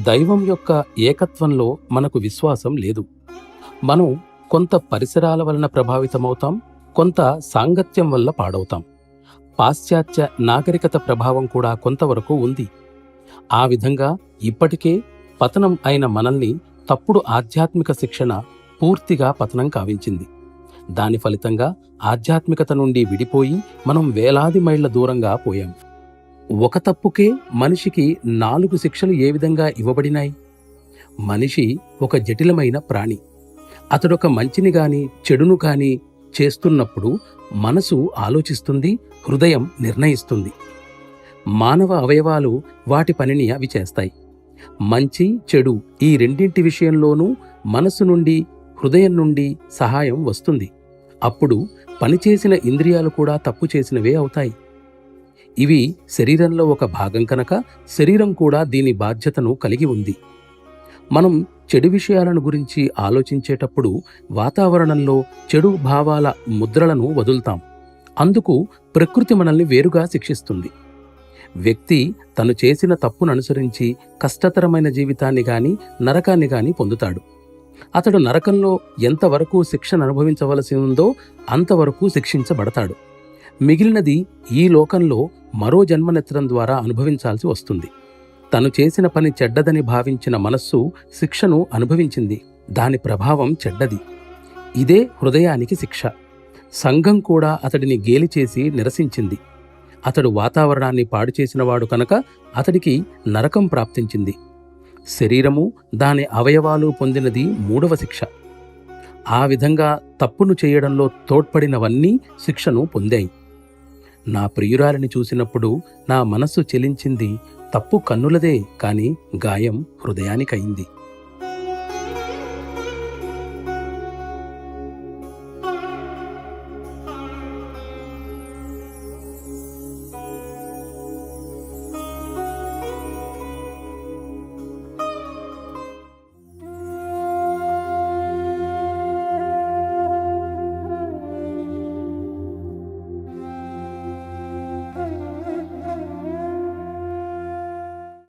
దైవం యొక్క ఏకత్వంలో మనకు విశ్వాసం లేదు. మనం కొంత పరిసరాల వలన ప్రభావితమవుతాం, కొంత సాంగత్యం వల్ల పాడవుతాం. పాశ్చాత్య నాగరికత ప్రభావం కూడా కొంతవరకు ఉంది. ఆ విధంగా ఇప్పటికే పతనం అయిన మనల్ని తప్పుడు ఆధ్యాత్మిక శిక్షణ పూర్తిగా పతనం కావించింది. దాని ఫలితంగా ఆధ్యాత్మికత నుండి విడిపోయి మనం వేలాది మైళ్ళ దూరంగా పోయాం. ఒక తప్పుకే మనిషికి 4 శిక్షలు ఏ విధంగా ఇవ్వబడినాయి? మనిషి ఒక జటిలమైన ప్రాణి. అతడొక మంచిని గాని చెడును గాని చేస్తున్నప్పుడు మనసు ఆలోచిస్తుంది, హృదయం నిర్ణయిస్తుంది. మానవ అవయవాలు వాటి పనిని అవి చేస్తాయి. మంచి చెడు ఈ రెండింటి విషయంలోనూ మనసు నుండి, హృదయం నుండి సహాయం వస్తుంది. అప్పుడు పనిచేసిన ఇంద్రియాలు కూడా తప్పు చేసినవే అవుతాయి. ఇవి శరీరంలో ఒక భాగం కనుక శరీరం కూడా దీని బాధ్యతను కలిగి ఉంది. మనం చెడు విషయాలను గురించి ఆలోచించేటప్పుడు వాతావరణంలో చెడు భావాల ముద్రలను వదులుతాం. అందుకు ప్రకృతి మనల్ని వేరుగా శిక్షిస్తుంది. వ్యక్తి తను చేసిన తప్పును అనుసరించి కష్టతరమైన జీవితాన్ని గాని నరకాన్ని గాని పొందుతాడు. అతడు నరకంలో ఎంతవరకు శిక్షను అనుభవించవలసి ఉందో అంతవరకు శిక్షించబడతాడు. మిగిలినది ఈ లోకంలో మరో జన్మనెత్తడం ద్వారా అనుభవించాల్సి వస్తుంది. తను చేసిన పని చెడ్డదని భావించిన మనస్సు శిక్షను అనుభవించింది. దాని ప్రభావం చెడ్డది. ఇదే హృదయానికి శిక్ష. సంఘం కూడా అతడిని గేలి చేసి నిరసించింది. అతడు వాతావరణాన్ని పాడు చేసినవాడు కనుక అతడికి నరకం ప్రాప్తించింది. శరీరము దాని అవయవాలు పొందినది 3వ శిక్ష. ఆ విధంగా తప్పును చేయడంలో తోడ్పడినవన్నీ శిక్షను పొందాయి. నా ప్రియురాలిని చూసినప్పుడు నా మనస్సు చెలించింది. తప్పు కన్నులదే కాని గాయం హృదయానికయింది.